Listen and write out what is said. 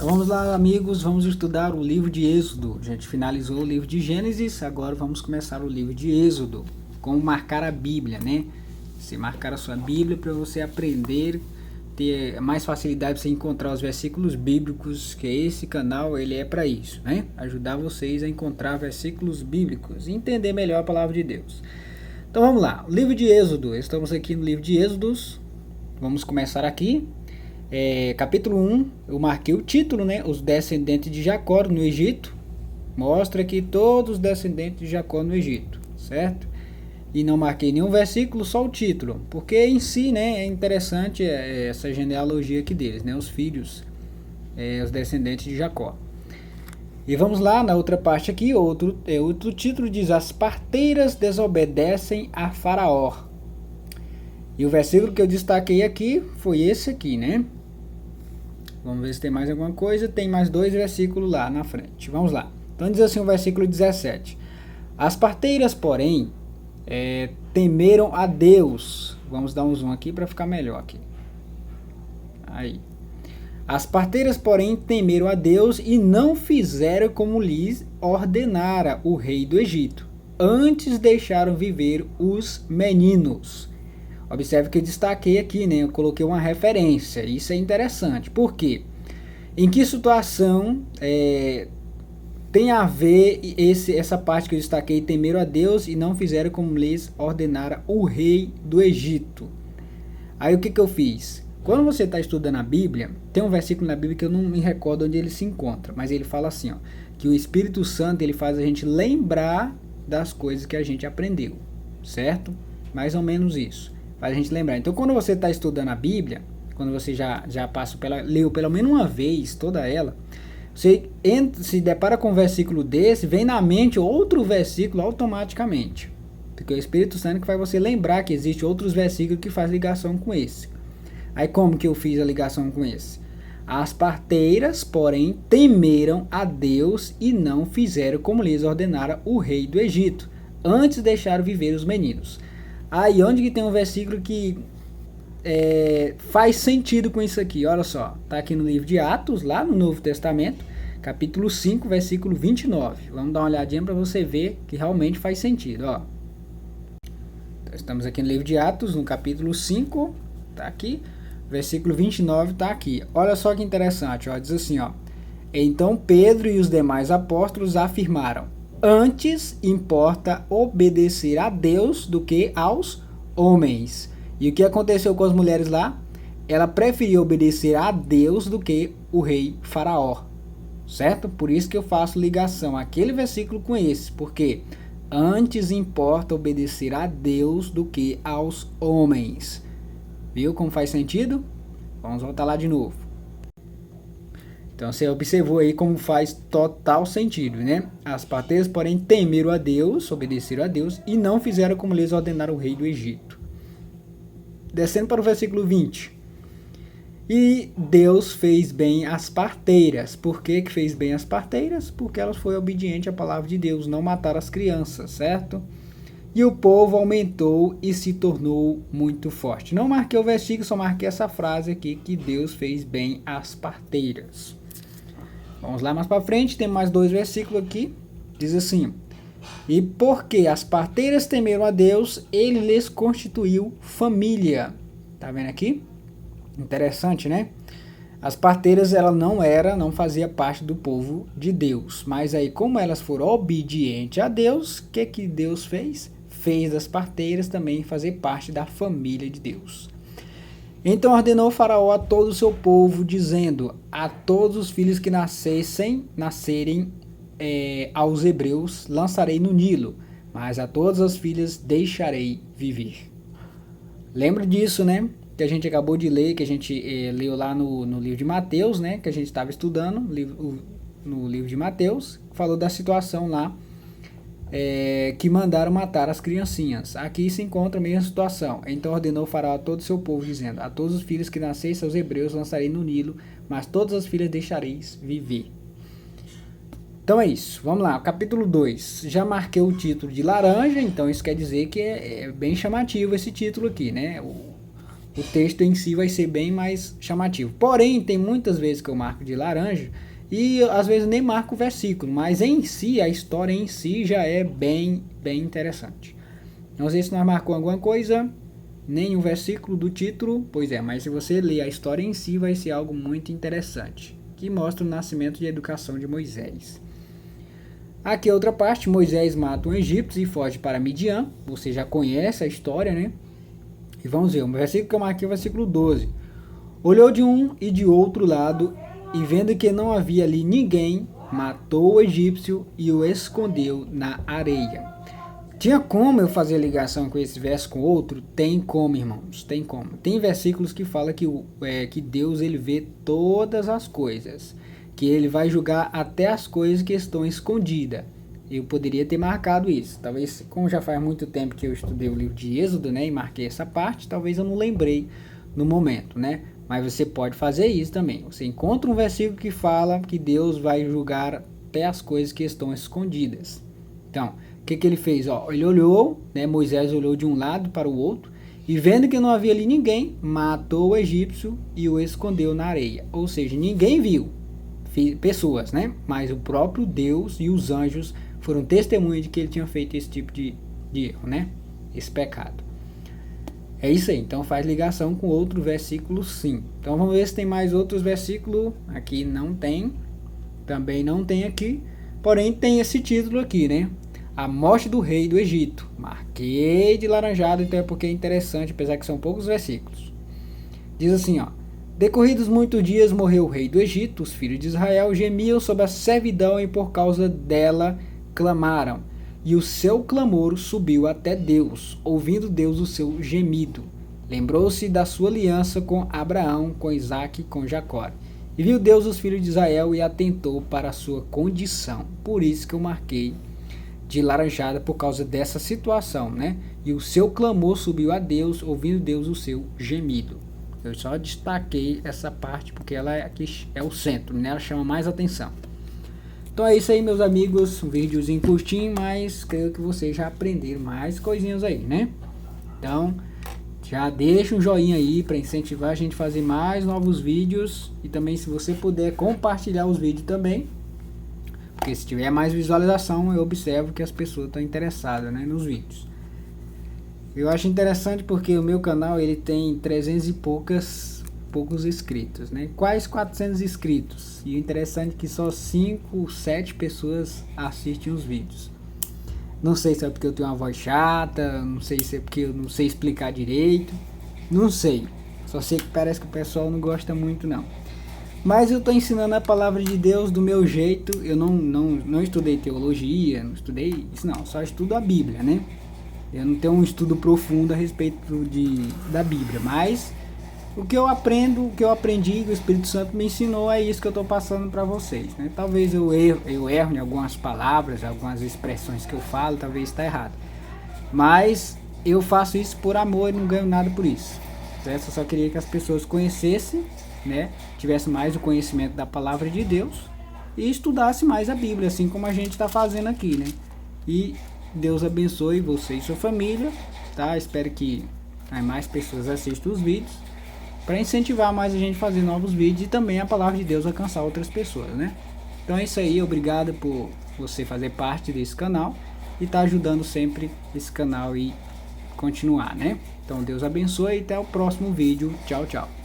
Então vamos lá, amigos, vamos estudar o livro de Êxodo. A gente finalizou o livro de Gênesis, agora vamos começar o livro de Êxodo. Como marcar a Bíblia, né? Você marcar a sua Bíblia para você aprender, ter mais facilidade para você encontrar os versículos bíblicos, que esse canal ele é para isso, né? Ajudar vocês a encontrar versículos bíblicos e entender melhor a palavra de Deus. Então vamos lá, o livro de Êxodo, estamos aqui no livro de Êxodos, vamos começar aqui. Capítulo 1, eu marquei o título, né? Os descendentes de Jacó no Egito. Mostra aqui todos os descendentes de Jacó no Egito, certo? E não marquei nenhum versículo, só o título, porque em si, né, é interessante essa genealogia aqui deles, né? Os filhos, os descendentes de Jacó. E vamos lá, na outra parte aqui, outro título diz: As parteiras desobedecem a Faraó. E o versículo que eu destaquei aqui foi esse aqui, né? Vamos ver se tem mais alguma coisa. Tem mais dois versículos lá na frente. Vamos lá. Então diz assim o versículo 17. As parteiras, porém, temeram a Deus. Vamos dar um zoom aqui para ficar melhor aqui. Aí. As parteiras, porém, temeram a Deus e não fizeram como lhes ordenara o rei do Egito. Antes deixaram viver os meninos. Observe que eu destaquei aqui, né? Eu coloquei uma referência. Isso é interessante. Por quê? Em que situação tem a ver essa parte que eu destaquei? Temeram a Deus e não fizeram como lhes ordenara o rei do Egito. Aí o que eu fiz? Quando você está estudando a Bíblia, tem um versículo na Bíblia que eu não me recordo onde ele se encontra. Mas ele fala assim, ó, que o Espírito Santo ele faz a gente lembrar das coisas que a gente aprendeu. Certo? Mais ou menos isso. Para a gente lembrar. Então, quando você está estudando a Bíblia, quando você já leu pelo menos uma vez toda ela, você se depara com um versículo desse, vem na mente outro versículo automaticamente. Porque é o Espírito Santo que faz você lembrar que existe outros versículos que faz ligação com esse. Aí como que eu fiz a ligação com esse? As parteiras, porém, temeram a Deus e não fizeram como lhes ordenara o rei do Egito. Antes deixaram viver os meninos. Aí onde que tem um versículo que faz sentido com isso aqui? Olha só, tá aqui no livro de Atos, lá no Novo Testamento, capítulo 5, versículo 29. Vamos dar uma olhadinha para você ver que realmente faz sentido, ó. Então, estamos aqui no livro de Atos, no capítulo 5, tá aqui, versículo 29 tá aqui. Olha só que interessante, ó, diz assim, ó: Então Pedro e os demais apóstolos afirmaram: Antes importa obedecer a Deus do que aos homens. E o que aconteceu com as mulheres lá? Ela preferia obedecer a Deus do que o rei Faraó. Certo? Por isso que eu faço ligação aquele versículo com esse. Porque antes importa obedecer a Deus do que aos homens. Viu como faz sentido? Vamos voltar lá de novo. Então você observou aí como faz total sentido, né? As parteiras, porém, temeram a Deus, obedeceram a Deus e não fizeram como lhes ordenara o rei do Egito. Descendo para o versículo 20. E Deus fez bem as parteiras. Por que fez bem as parteiras? Porque elas foram obedientes à palavra de Deus, não mataram as crianças, certo? E o povo aumentou e se tornou muito forte. Não marquei o versículo, só marquei essa frase aqui, que Deus fez bem as parteiras. Vamos lá mais para frente, tem mais dois versículos aqui. Diz assim: E porque as parteiras temeram a Deus, ele lhes constituiu família. Tá vendo aqui? Interessante, né? As parteiras, ela não fazia parte do povo de Deus. Mas aí, como elas foram obedientes a Deus, o que Deus fez? Fez das parteiras também fazer parte da família de Deus. Então ordenou o Faraó a todo o seu povo, dizendo: A todos os filhos que nascerem aos hebreus, lançarei no Nilo, mas a todas as filhas deixarei viver. Lembra disso, né? Que a gente acabou de ler, que a gente leu lá no livro de Mateus, né? Que a gente estava estudando no livro de Mateus, falou da situação lá, que mandaram matar as criancinhas. Aqui se encontra a mesma situação. Então ordenou o Faraó a todo o seu povo, dizendo: A todos os filhos que nascessem aos hebreus lançarei no Nilo, mas todas as filhas deixareis viver. Então é isso, vamos lá, capítulo 2. Já marquei o título de laranja, então isso quer dizer que é bem chamativo esse título aqui, né? o texto em si vai ser bem mais chamativo. Porém, tem muitas vezes que eu marco de laranja e às vezes nem marco o versículo, mas em si, a história em si já é bem interessante. Não sei se nós marcamos alguma coisa, nem o versículo do título, pois é, mas se você ler a história em si vai ser algo muito interessante, que mostra o nascimento e a educação de Moisés. Aqui é outra parte, Moisés mata um egípcio e foge para Midian, você já conhece a história, né? E vamos ver, o versículo que eu marquei é o versículo 12. Olhou de um e de outro lado, e vendo que não havia ali ninguém, matou o egípcio e o escondeu na areia. Tinha como eu fazer ligação com esse verso com outro? Tem como, irmãos, tem como. Tem versículos que falam que Deus ele vê todas as coisas, que ele vai julgar até as coisas que estão escondidas. Eu poderia ter marcado isso. Talvez, como já faz muito tempo que eu estudei o livro de Êxodo, né, e marquei essa parte, talvez eu não lembrei no momento, né? Mas você pode fazer isso também. Você encontra um versículo que fala que Deus vai julgar até as coisas que estão escondidas. Então, o que ele fez? Ele olhou, né, Moisés olhou de um lado para o outro, e vendo que não havia ali ninguém, matou o egípcio e o escondeu na areia. Ou seja, ninguém viu pessoas, né? Mas o próprio Deus e os anjos foram testemunhas de que ele tinha feito esse tipo de erro, né? Esse pecado. É isso aí, então faz ligação com outro versículo sim. Então vamos ver se tem mais outros versículos. Aqui não tem, também não tem aqui, porém tem esse título aqui, né? A morte do rei do Egito. Marquei de laranjado, então é porque é interessante, apesar que são poucos versículos. Diz assim, decorridos muitos dias morreu o rei do Egito, os filhos de Israel gemiam sob a servidão e por causa dela clamaram. E o seu clamor subiu até Deus, ouvindo Deus o seu gemido. Lembrou-se da sua aliança com Abraão, com Isaque e com Jacó. E viu Deus os filhos de Israel e atentou para a sua condição. Por isso que eu marquei de laranjada por causa dessa situação, né? E o seu clamor subiu a Deus, ouvindo Deus o seu gemido. Eu só destaquei essa parte porque ela aqui é o centro, né? Ela chama mais atenção. Então é isso aí, meus amigos, um videozinho curtinho, mas creio que vocês já aprenderam mais coisinhas aí, né? Então, já deixa um joinha aí para incentivar a gente a fazer mais novos vídeos, e também se você puder compartilhar os vídeos também, porque se tiver mais visualização eu observo que as pessoas estão interessadas, né, nos vídeos. Eu acho interessante porque o meu canal ele tem 300 e poucos inscritos, né? Quase 400 inscritos. E o interessante é que só 5, 7 pessoas assistem os vídeos. Não sei se é porque eu tenho uma voz chata, não sei se é porque eu não sei explicar direito, não sei. Só sei que parece que o pessoal não gosta muito não. Mas eu estou ensinando a palavra de Deus do meu jeito. Eu não estudei teologia, não estudei isso não, só estudo a Bíblia, né? Eu não tenho um estudo profundo a respeito da Bíblia, mas o que eu aprendo, o que eu aprendi, o Espírito Santo me ensinou, é isso que eu estou passando para vocês, né? Talvez eu erro em algumas palavras, algumas expressões que eu falo, talvez está errado. Mas eu faço isso por amor e não ganho nada por isso. Certo? Eu só queria que as pessoas conhecessem, né? Tivessem mais o conhecimento da palavra de Deus e estudassem mais a Bíblia, assim como a gente está fazendo aqui, né? E Deus abençoe você e sua família, tá? Espero que mais pessoas assistam os vídeos, para incentivar mais a gente a fazer novos vídeos e também a palavra de Deus alcançar outras pessoas, né? Então é isso aí, obrigado por você fazer parte desse canal e tá ajudando sempre esse canal e continuar, né? Então Deus abençoe e até o próximo vídeo. Tchau, tchau.